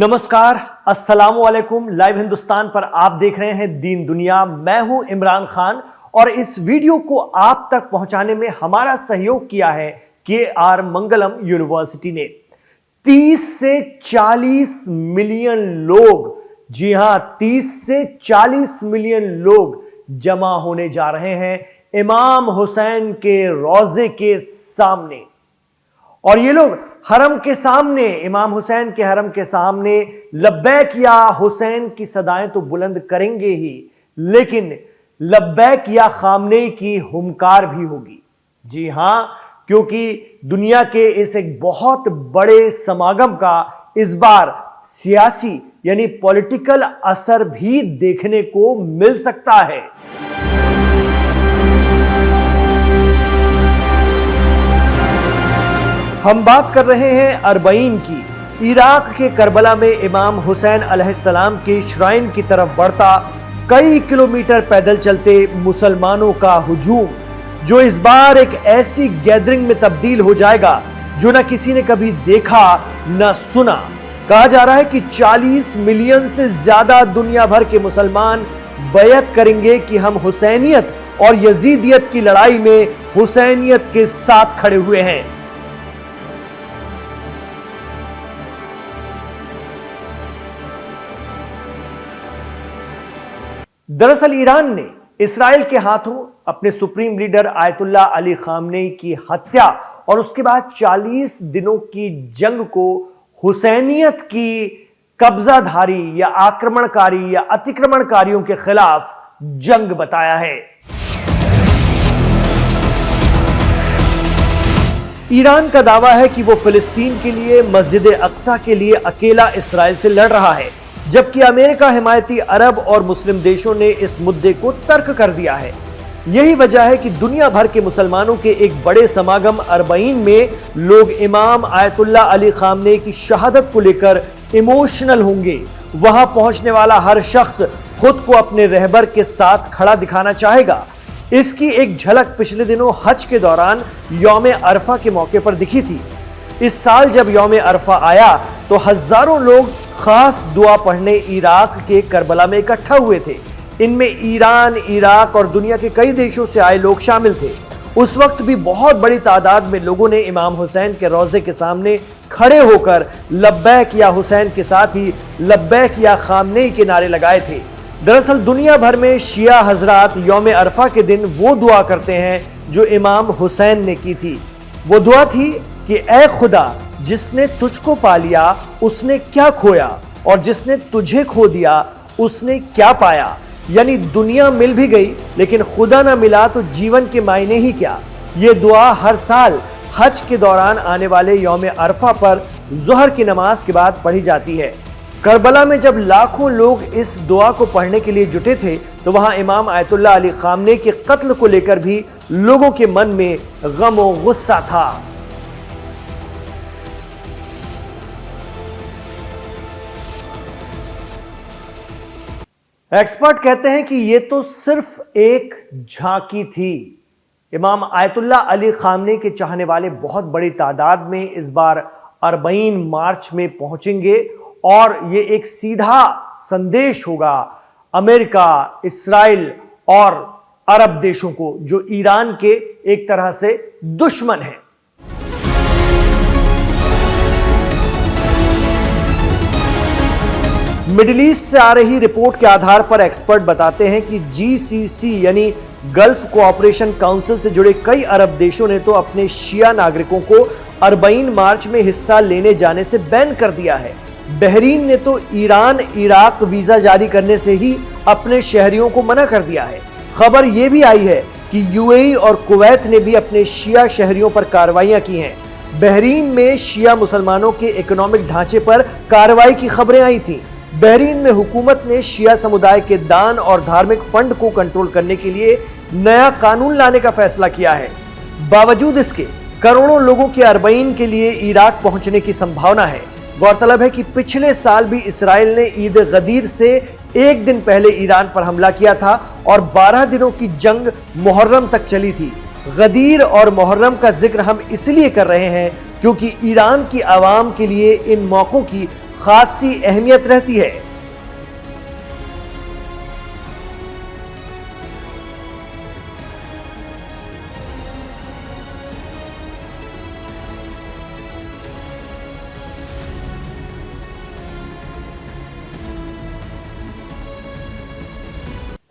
नमस्कार, अस्सलाम वालेकुम। लाइव हिंदुस्तान पर आप देख रहे हैं दीन दुनिया। मैं हूं इमरान खान और इस वीडियो को आप तक पहुंचाने में हमारा सहयोग किया है KR मंगलम यूनिवर्सिटी ने। 30 से 40 मिलियन लोग, जी हां 30 से 40 मिलियन लोग जमा होने जा रहे हैं इमाम हुसैन के रोजे के सामने। और ये लोग हरम के सामने, इमाम हुसैन के हरम के सामने लब्बैक या हुसैन की सदाएं तो बुलंद करेंगे ही, लेकिन लब्बैक या खामनेई की हुंकार भी होगी। जी हां, क्योंकि दुनिया के इस एक बहुत बड़े समागम का इस बार सियासी यानी पॉलिटिकल असर भी देखने को मिल सकता है। हम बात कर रहे हैं अरबईन की। इराक के करबला में इमाम हुसैन अलैहिस्सलाम की श्राइन की तरफ बढ़ता कई किलोमीटर पैदल चलते मुसलमानों का हुजूम, जो इस बार एक ऐसी गैदरिंग में तब्दील हो जाएगा जो न किसी ने कभी देखा न सुना। कहा जा रहा है कि 40 मिलियन से ज्यादा दुनिया भर के मुसलमान बैयत करेंगे कि हम हुसैनियत और यजीदियत की लड़ाई में हुसैनियत के साथ खड़े हुए हैं। दरअसल ईरान ने इस्राएल के हाथों अपने supreme leader Ayatollah Ali Khamenei की हत्या और उसके बाद 40 दिनों की जंग को हुसैनियत की कब्जाधारी या आक्रमणकारी या अतिक्रमणकारियों के खिलाफ जंग बताया है। ईरान का दावा है कि वो फिलिस्तीन के लिए, मस्जिद अक्सा के लिए अकेला इस्राएल से लड़ रहा है, जबकि अमेरिका हिमायती अरब और मुस्लिम देशों ने इस मुद्दे को तर्क कर दिया है। यही वजह है कि दुनिया भर के मुसलमानों के एक बड़े समागम अरबईन में लोग इमाम आयतुल्लाह अली खामनेई की शहादत को लेकर इमोशनल होंगे। वहां पहुंचने वाला हर शख्स खुद को अपने रहबर के साथ खड़ा दिखाना चाहेगा। इसकी एक झलक पिछले दिनों हज के दौरान यौम अरफा के मौके पर दिखी थी। इस साल जब यौम अरफा आया तो हजारों लोग खास दुआ पढ़ने इराक के करबला में इकट्ठा हुए थे। इनमें ईरान, इराक और दुनिया के कई देशों से आए लोग शामिल थे। उस वक्त भी बहुत बड़ी तादाद में लोगों ने इमाम हुसैन के रोजे के सामने खड़े होकर लब्बैक या हुसैन के साथ ही लब्बैक या खामनेई के नारे लगाए थे। दरअसल दुनिया भर में शिया हजरात यौम अरफा के दिन वो दुआ करते हैं जो इमाम हुसैन ने की थी। वो दुआ थी कि ऐ खुदा, जिसने तुझको पा लिया उसने क्या खोया, और जिसने तुझे खो दिया उसने क्या पाया। यानी दुनिया मिल भी गई लेकिन खुदा ना मिला तो जीवन के मायने ही क्या। ये दुआ हर साल हज के दौरान आने वाले यौम अरफा पर ज़ोहर की नमाज के बाद पढ़ी जाती है। करबला में जब लाखों लोग इस दुआ को पढ़ने के लिए जुटे थे तो वहां इमाम आयतुल्लाह अली खामनेई के कत्ल को लेकर भी लोगों के मन में गम और गुस्सा था। एक्सपर्ट कहते हैं कि यह तो सिर्फ एक झांकी थी। इमाम आयतुल्लाह अली खामनेई के चाहने वाले बहुत बड़ी तादाद में इस बार अरबईन मार्च में पहुंचेंगे और यह एक सीधा संदेश होगा अमेरिका, इस्राइल और अरब देशों को, जो ईरान के एक तरह से दुश्मन हैं। मिडिल ईस्ट से आ रही रिपोर्ट के आधार पर एक्सपर्ट बताते हैं कि GCC यानी गल्फ कोऑपरेशन काउंसिल से जुड़े कई अरब देशों ने तो अपने शिया नागरिकों को अरबईन मार्च में हिस्सा लेने जाने से बैन कर दिया है। बहरीन ने तो ईरान, इराक वीजा जारी करने से ही अपने शहरियों को मना कर दिया है। खबर यह भी आई है कि UAE और कुवैत ने भी अपने शिया शहरियों पर कार्रवाइयां की हैं। बहरीन में शिया मुसलमानों के इकोनॉमिक ढांचे पर कार्रवाई की खबरें आई थी। बहरीन में हुकूमत ने शिया समुदाय के दान और धार्मिक फंड को कंट्रोल करने के लिए नया कानून लाने का फैसला किया है। बावजूद इसके करोड़ों लोगों के अरबईन के लिए इराक पहुंचने की संभावना है। गौरतलब है कि पिछले साल भी इस्राएल ने ईद गदीर से एक दिन पहले ईरान पर हमला किया था और 12 दिनों की जंग मुहर्रम तक चली थी। गदीर और मुहर्रम का जिक्र हम इसलिए कर रहे हैं क्योंकि ईरान की आवाम के लिए इन मौकों की खासी अहमियत रहती है।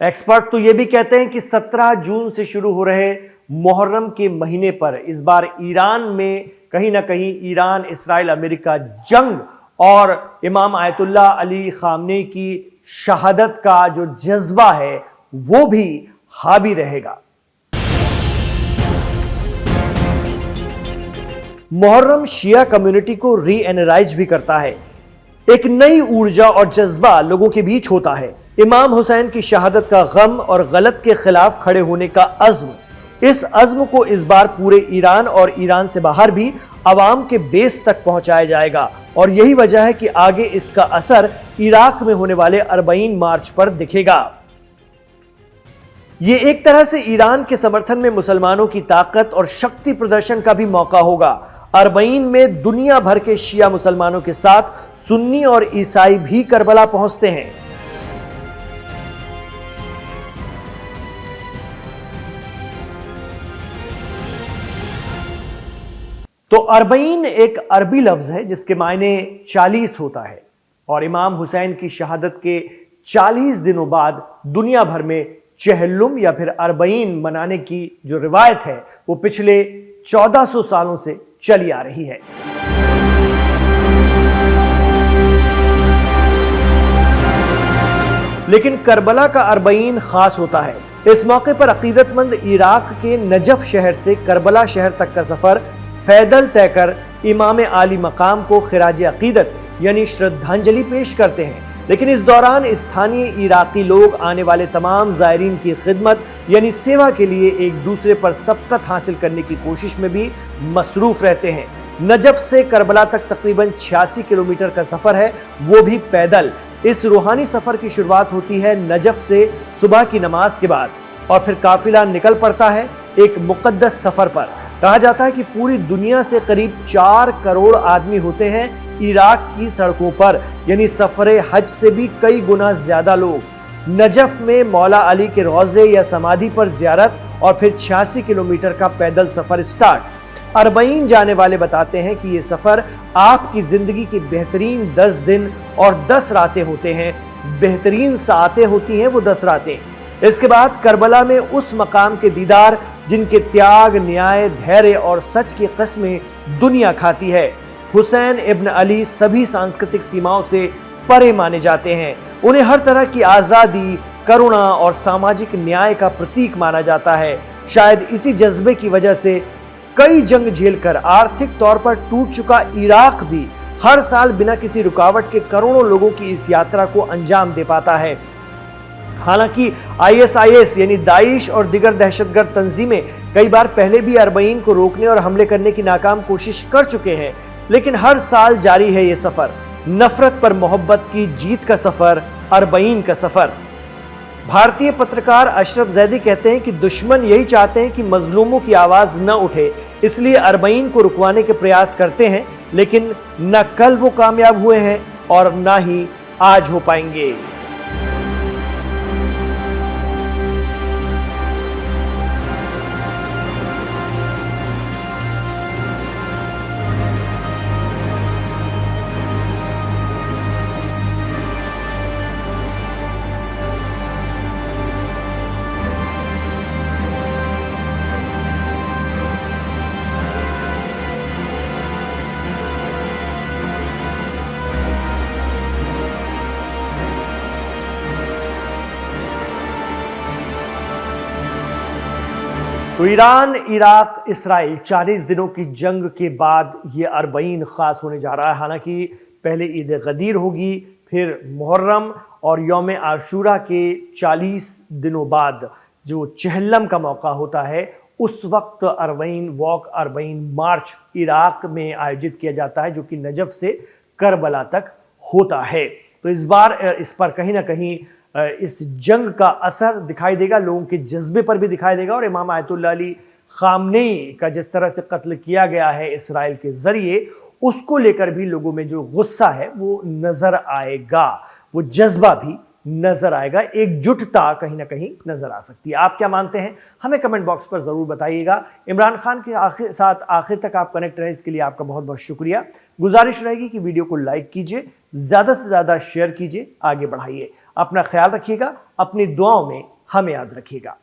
एक्सपर्ट तो यह भी कहते हैं कि 17 जून से शुरू हो रहे मुहर्रम के महीने पर इस बार ईरान में कहीं ना कहीं ईरान इस्राइल अमेरिका जंग और इमाम आयतुल्लाह अली खामनेई की शहादत का जो जज्बा है वो भी हावी रहेगा। मुहर्रम शिया कम्युनिटी को री एनर्जाइज भी करता है। एक नई ऊर्जा और जज्बा लोगों के बीच होता है। इमाम हुसैन की शहादत का गम और गलत के खिलाफ खड़े होने का अज़्म, इस अज़्म को इस बार पूरे ईरान और ईरान से बाहर भी अवाम के बेस तक पहुंचाया जाएगा और यही वजह है कि आगे इसका असर इराक में होने वाले अरबईन मार्च पर दिखेगा। यह एक तरह से ईरान के समर्थन में मुसलमानों की ताकत और शक्ति प्रदर्शन का भी मौका होगा। अरबईन में दुनिया भर के शिया मुसलमानों के साथ सुन्नी और ईसाई भी करबला पहुंचते हैं। तो अरबईन एक अरबी लफ्ज है जिसके मायने 40 होता है और इमाम हुसैन की शहादत के 40 दिनों बाद दुनिया भर में चहल्लुम या फिर अरबईन मनाने की जो रिवायत है वो पिछले 1400 सालों से चली आ रही है। लेकिन करबला का अरबईन खास होता है। इस मौके पर अकीदतमंद इराक के नजफ शहर से करबला शहर तक का सफर पैदल तय कर इमाम आली मकाम को खिराज अकीदत यानी श्रद्धांजलि पेश करते हैं। लेकिन इस दौरान स्थानीय इराकी लोग आने वाले तमाम ज़ायरीन की खिदमत यानी सेवा के लिए एक दूसरे पर सबकत हासिल करने की कोशिश में भी मसरूफ रहते हैं। नजफ से करबला तक तकरीबन 86 किलोमीटर का सफर है, वो भी पैदल। इस रूहानी सफर की शुरुआत होती है नजफ से सुबह की नमाज के बाद और फिर काफिला निकल पड़ता है एक मुकद्दस सफर पर। कहा जाता है कि पूरी दुनिया से करीब 4 करोड़ आदमी होते हैं इराक की सड़कों पर, यानी सफरे हज से भी कई गुना ज्यादा लोग। नजफ में मौला अली के रोजे या समाधि पर जियारत और फिर 86 किलोमीटर का पैदल सफर स्टार्ट। अरबईन जाने वाले बताते हैं कि ये सफर आपकी जिंदगी की बेहतरीन 10 दिन और 10 रातें होते हैं। बेहतरीन सातें होती हैं वो 10 रातें। इसके बाद करबला में उस मकाम के दीदार जिनके त्याग, न्याय, धैर्य और सच की कस्में दुनिया खाती है। हुसैन इब्न अली सभी सांस्कृतिक सीमाओं से परे माने जाते हैं। उन्हें हर तरह की आजादी, करुणा और सामाजिक न्याय का प्रतीक माना जाता है। शायद इसी जज्बे की वजह से कई जंग झेलकर आर्थिक तौर पर टूट चुका इराक भी हर साल बिना किसी रुकावट के करोड़ों लोगों की इस यात्रा को अंजाम दे पाता है। हालांकि ISIS यानी दाइश और दिगर दहशतगर्द तंजीमें कई बार पहले भी अरबईन को रोकने और हमले करने की नाकाम कोशिश कर चुके हैं, लेकिन हर साल जारी है ये सफर। नफरत पर मोहब्बत की जीत का सफर, अरबईन का सफर। भारतीय पत्रकार अशरफ जैदी कहते हैं कि दुश्मन यही चाहते हैं कि मजलूमों की आवाज न उठे, इसलिए अरबईन को रुकवाने के प्रयास करते हैं, लेकिन न कल वो कामयाब हुए हैं और न ही आज हो पाएंगे। तो ईरान, इराक, इसराइल 40 दिनों की जंग के बाद ये अरबईन खास होने जा रहा है। हालांकि पहले ईद गदीर होगी, फिर मुहर्रम और यौम आशूरा के 40 दिनों बाद जो चहल्लम का मौका होता है, उस वक्त अरबईन वॉक, अरबईन मार्च इराक में आयोजित किया जाता है, जो कि नजफ से करबला तक होता है। तो इस बार इस पर कहीं ना कहीं इस जंग का असर दिखाई देगा, लोगों के जज्बे पर भी दिखाई देगा। और इमाम आयतुल्लाह अली खामनेई का जिस तरह से कत्ल किया गया है इसराइल के जरिए, उसको लेकर भी लोगों में जो गुस्सा है वो नजर आएगा, वो जज्बा भी नजर आएगा, एकजुटता कहीं ना कहीं नजर आ सकती है। आप क्या मानते हैं हमें कमेंट बॉक्स पर जरूर बताइएगा। इमरान खान के साथ आखिर तक आप कनेक्ट रहे, इसके लिए आपका बहुत बहुत शुक्रिया। गुजारिश रहेगी कि वीडियो को लाइक कीजिए, ज्यादा से ज्यादा शेयर कीजिए, आगे बढ़ाइए। अपना ख्याल रखिएगा, अपनी दुआओं में हमें याद रखिएगा।